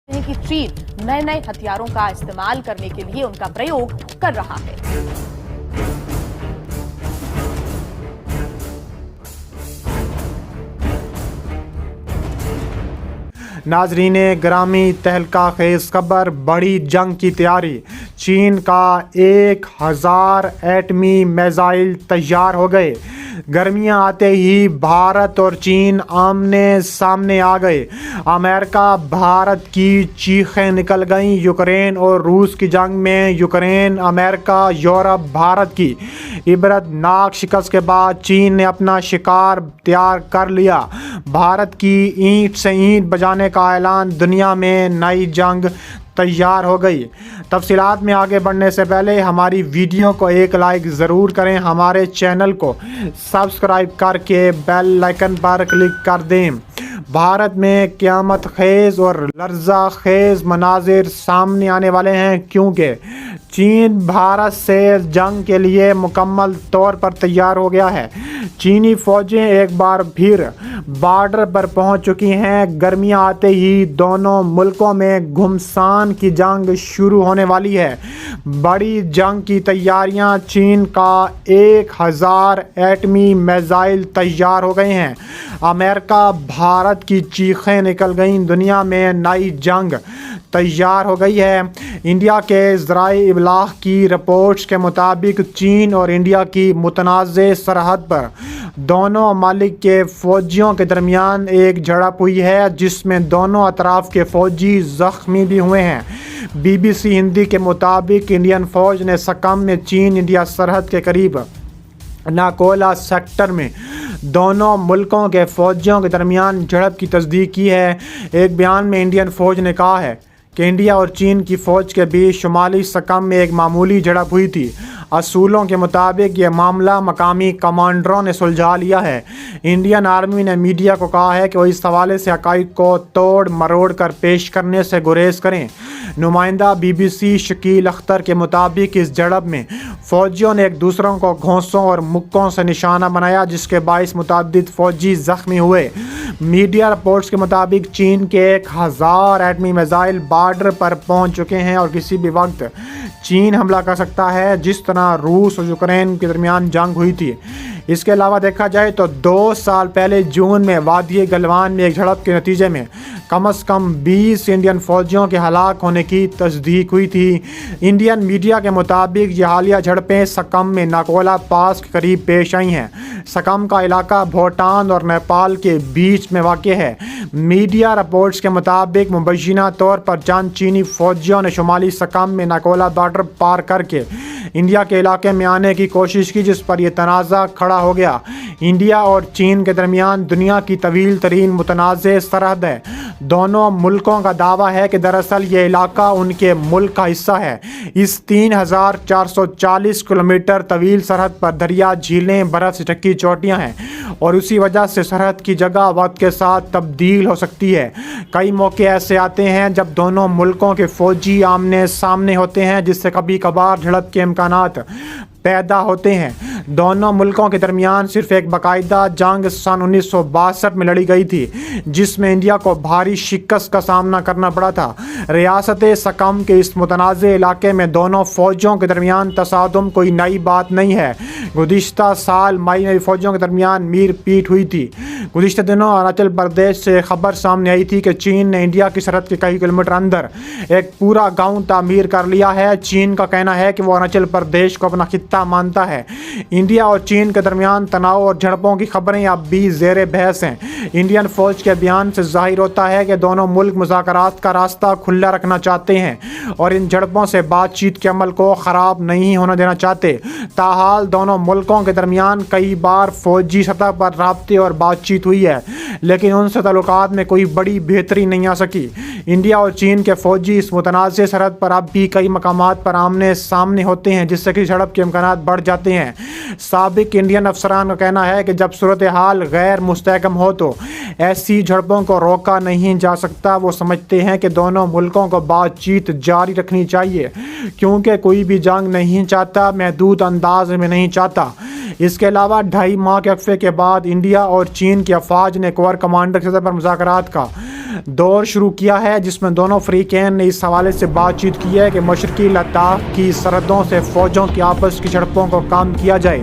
हैं कि चीन नए नए हथियारों का इस्तेमाल करने के लिए उनका प्रयोग कर रहा है। नाजरीन ग्रामी, तहलका खेज खबर, बड़ी जंग की तैयारी। चीन का 1000 एटमी मिसाइल तैयार हो गए। गर्मियां आते ही भारत और चीन आमने सामने आ गए। अमेरिका भारत की चीखें निकल गईं। यूक्रेन और रूस की जंग में यूक्रेन, अमेरिका, यूरोप, भारत की इबरतनाक शिकस्त के बाद चीन ने अपना शिकार तैयार कर लिया। भारत की ईंट से ईंट बजाने का ऐलान, दुनिया में नई जंग तैयार हो गई। तफसीलात में आगे बढ़ने से पहले हमारी वीडियो को एक लाइक ज़रूर करें, हमारे चैनल को सब्सक्राइब करके बेल आइकन पर क्लिक कर दें। भारत में क़यामत खेज और लर्जा खेज मनाजिर सामने आने वाले हैं, क्योंकि चीन भारत से जंग के लिए मुकम्मल तौर पर तैयार हो गया है। चीनी फ़ौजें एक बार फिर बॉर्डर पर पहुंच चुकी हैं। गर्मियां आते ही दोनों मुल्कों में घमासान की जंग शुरू होने वाली है। बड़ी जंग की तैयारियां, चीन का 1000 एटमी मिसाइल तैयार हो गए हैं। अमेरिका भारत की चीखें निकल गईं। दुनिया में नई जंग तैयार हो गई है। इंडिया के ज़राए इबलाग की रिपोर्ट्स के मुताबिक चीन और इंडिया की मुतनाज़े सरहद पर दोनों ममालिक के फ़ौजियों के दरमियान एक झड़प हुई है, जिसमें दोनों अतराफ़ के फ़ौजी ज़ख्मी भी हुए हैं। BBC हिंदी के मुताबिक इंडियन फ़ौज ने सकम में चीन इंडिया सरहद के करीब नाकोला सेक्टर में दोनों मुल्कों के फ़ौजियों के दरमियान झड़प की तस्दीक की है। एक बयान में इंडियन फ़ौज ने कहा है कि इंडिया और चीन की फ़ौज के बीच शुमाली सकम में एक मामूली झड़प हुई थी। असूलों के मुताबिक ये मामला मकामी कमांडरों ने सुलझा लिया है। इंडियन आर्मी ने मीडिया को कहा है कि वो इस हवाले से हक़ाइक़ को तोड़ मरोड़ कर पेश करने से गुरेज करें। नुमाइंदा BBC शकील अख्तर के मुताबिक इस झड़प में फ़ौजियों ने एक दूसरों को घोंसों और मुक्कों से निशाना बनाया, जिसके बाइस मुतअद्दिद फ़ौजी ज़ख्मी हुए। मीडिया रिपोर्ट्स के मुताबिक चीन के 1000 एटमी मिसाइल बॉर्डर पर पहुंच चुके हैं और किसी भी वक्त चीन हमला कर सकता है, जिस तरह रूस और यूक्रेन के दरमियान जंग हुई थी। इसके अलावा देखा जाए तो 2 साल पहले जून में वादी गलवान में एक झड़प के नतीजे में कम से कम 20 इंडियन फ़ौजियों के हलाक होने की तस्दीक हुई थी। इंडियन मीडिया के मुताबिक ये हालिया झड़पें सकम में नाकोला पास के करीब पेश आई हैं। सकम का इलाका भूटान और नेपाल के बीच में वाक़ है। मीडिया रिपोर्ट्स के मुताबिक मुबैना तौर पर चंद चीनी फ़ौजियों ने शुमाली सकम में नाकोला बॉर्डर पार करके इंडिया के इलाके में आने की कोशिश की, जिस पर यह तनाज़ा खड़ा हो गया। इंडिया और चीन के दरमियान दुनिया की तवील तरीन मुतनाज़े सरहद है। दोनों मुल्कों का दावा है कि दरअसल ये इलाका उनके मुल्क का हिस्सा है। इस 3440 किलोमीटर तवील सरहद पर दरिया, झीलें, बर्फ़ से ढकी चोटियाँ हैं और उसी वजह से सरहद की जगह वक्त के साथ तब्दील हो सकती है। कई मौके ऐसे आते हैं जब दोनों मुल्कों के फ़ौजी आमने सामने होते हैं, जिससे कभी कभार झड़प के इम्कानात पैदा होते हैं। दोनों मुल्कों के दरमियान सिर्फ एक बाकायदा जंग सन 1962 में लड़ी गई थी, जिसमें इंडिया को भारी शिकस्त का सामना करना पड़ा था। रियासत सकम के इस मुतनाज़े इलाके में दोनों फ़ौजों के दरमियान तसादुम कोई नई बात नहीं है। गुज़िश्ता साल मई में फ़ौजों के दरमियान मीर पीट हुई थी। गुज़िश्ता दिनों अरुणाचल प्रदेश से खबर सामने आई थी कि चीन ने इंडिया की सरहद के कई किलोमीटर अंदर एक पूरा गाँव तामीर कर लिया है। चीन का कहना है कि वो अरुणाचल प्रदेश को अपना खित्ता मानता है। इंडिया और चीन के दरमियान तनाव और झड़पों की खबरें अब भी ज़ेरे बहस हैं। इंडियन फ़ौज के बयान से ज़ाहिर होता है कि दोनों मुल्क मुज़ाकरात का रास्ता खुला रखना चाहते हैं और इन झड़पों से बातचीत के अमल को ख़राब नहीं होने देना चाहते। ताहाल दोनों मुल्कों के दरमियान कई बार फ़ौजी सतह पर राब्ते और बातचीत हुई है, लेकिन उनसे ताल्लुकात में कोई बड़ी बेहतरी नहीं आ सकी। इंडिया और चीन के फ़ौजी इस मुतनाज़े सरहद पर अब भी कई मकामात पर आमने सामने होते हैं, जिससे कि झड़प के इम्कान बढ़ जाते हैं। साबिक इंडियन अफसरान का कहना है कि जब सूरत हाल गैर मुस्तहकम हो तो ऐसी झड़पों को रोका नहीं जा सकता। वो समझते हैं कि दोनों मुल्कों को बातचीत जारी रखनी चाहिए, क्योंकि कोई भी जंग नहीं चाहता, महदूद अंदाज में नहीं चाहता। इसके अलावा 2.5 माह के वक्फे के बाद इंडिया और चीन की अफवाज ने कोर कमांडर के सतह पर मुज़ाकरात का دور شروع کیا ہے جس میں دونوں فریقین نے اس حوالے سے بات چیت کی ہے کہ مشرقی لداخ کی سرحدوں سے فوجوں کی آپس کی جھڑپوں کو کم کیا جائے۔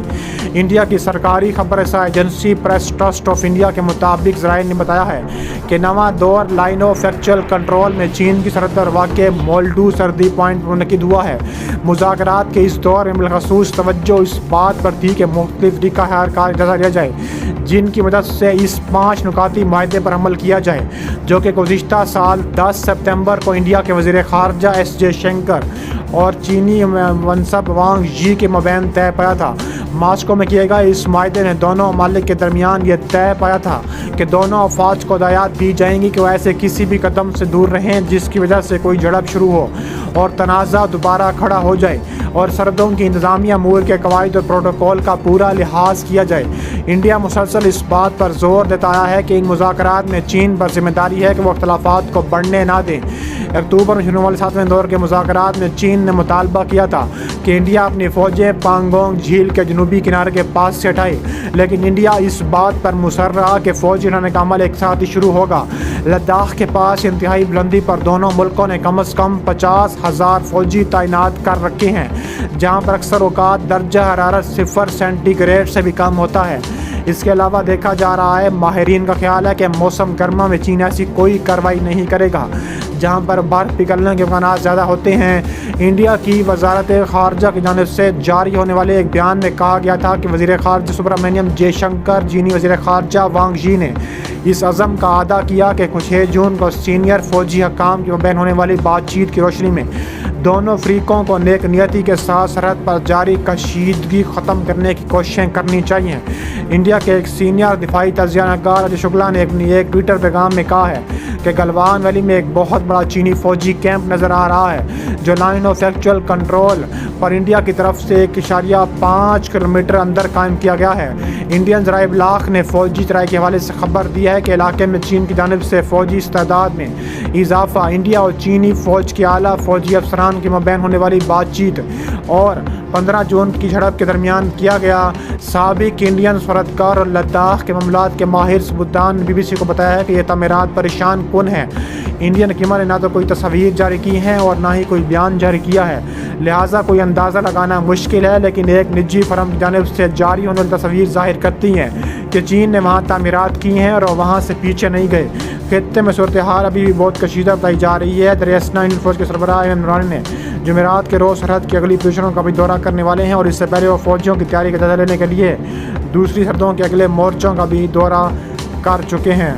انڈیا کی سرکاری خبر رساں agency press trust of India کے مطابق ذرائع نے بتایا ہے کہ نواں دور لائن آف ایکچوئل کنٹرول میں چین کی سرحد پر واقع مولڈو سرحدی پوائنٹ منعقد ہوا ہے۔ مذاکرات کے اس دور میں بالخصوص توجہ اس بات پر تھی کہ مختلف طریقہ کار کا جائزہ لیا جائے جن کی مدد سے اس 5 نکاتی معاہدے پر عمل کیا جائے جو کہ گزشتہ سال 10 ستمبر کو انڈیا کے وزیر خارجہ ایس جے شنکر اور چینی منصب وانگ ژی کے مابین طے پایا تھا۔ ماسکو میں کیے گئے اس معاہدے نے دونوں ممالک کے درمیان یہ طے پایا تھا کہ دونوں افواج کو ہدایات دی جائیں گی کہ وہ ایسے کسی بھی قدم سے دور رہیں جس کی وجہ سے کوئی جھڑپ شروع ہو اور تنازع دوبارہ کھڑا ہو جائے اور سرحدوں کی انتظامی امور کے قواعد اور پروٹوکول کا پورا لحاظ کیا جائے۔ انڈیا مسلسل اس بات پر زور دیتا آیا ہے کہ ان مذاکرات میں چین پر ذمہ داری ہے کہ وہ اختلافات کو بڑھنے نہ دیں۔ اکتوبر میں شروع والے 7ویں دور کے مذاکرات میں چین نے مطالبہ کیا تھا کہ انڈیا اپنی فوجیں پانگونگ جھیل کے جنوبی کنارے کے پاس سے ہٹائے، لیکن انڈیا اس بات پر مصر رہا کہ فوجی ہٹانے کا عمل ایک ساتھ ہی شروع ہوگا۔ لداخ کے پاس انتہائی بلندی پر دونوں ملکوں نے کم از کم 50,000 فوجی تعینات کر رکھے ہیں جہاں پر اکثر اوقات درجہ حرارت 0 سینٹی گریڈ سے بھی کم ہوتا ہے۔ اس کے علاوہ دیکھا جا رہا ہے ماہرین کا خیال ہے کہ موسم گرما میں چین ایسی کوئی کارروائی نہیں کرے گا جہاں پر برف پگھلنے کے امکانات زیادہ ہوتے ہیں۔ انڈیا کی وزارت خارجہ کی جانب سے جاری ہونے والے ایک بیان میں کہا گیا تھا کہ وزیر خارجہ سبرامنیم جے شنکر چینی وزیر خارجہ وانگ ژی نے اس عزم کا اعادہ کیا کہ 6 جون کو سینئر فوجی حکام کے مابین ہونے والی بات چیت کی روشنی میں دونوں فریقوں کو نیک نیتی کے ساتھ سرحد پر جاری کشیدگی ختم کرنے کی کوششیں کرنی چاہیے۔ انڈیا کے ایک سینئر دفاعی تجزیہ کار اجے شکلا نے ایک ٹویٹر پیغام میں کہا ہے کہ گلوان ویلی میں ایک بہت بڑا چینی فوجی کیمپ نظر آ رہا ہے جو line of actual control per India کی طرف سے 1.5 کلومیٹر اندر قائم کیا گیا ہے۔ انڈین ذرائع ابلاغ نے فوجی ذرائع کے حوالے سے خبر دی ہے کہ علاقے میں چین کی جانب سے فوجی استعداد میں اضافہ، انڈیا اور چینی فوج کے اعلیٰ فوجی افسران کے مابین ہونے والی بات چیت اور 15 جون کی جھڑپ کے درمیان کیا گیا۔ سابق انڈین سفارتکار اور لداخ کے معاملات کے ماہر سبودان نے BBC کو بتایا ہے کہ یہ تعمیرات پریشان کن ہیں۔ انڈین حکومت نے نہ تو کوئی تصاویر جاری کی ہیں اور نہ ہی کوئی بیان جاری کیا ہے، لہٰذا کوئی اندازہ لگانا مشکل ہے، لیکن ایک نجی فرم کی جانب سے جاری ہونے والی تصاویر ظاہر کرتی ہیں کہ چین نے وہاں تعمیرات کی ہیں اور وہاں سے پیچھے نہیں گئے۔ خطے میں صورتحال ابھی بھی بہت کشیدہ بتائی جا رہی ہے۔ دریاسنا انڈین فوج کے سربراہ احمد نورانی نے جمعرات کے روز سرحد کی اگلی پوزیشنوں کا بھی دورہ کرنے والے ہیں اور اس سے پہلے وہ فوجیوں کی تیاری کا جائزہ لینے کے لیے دوسری سرحدوں کے اگلے مورچوں کا بھی دورہ کر چکے ہیں۔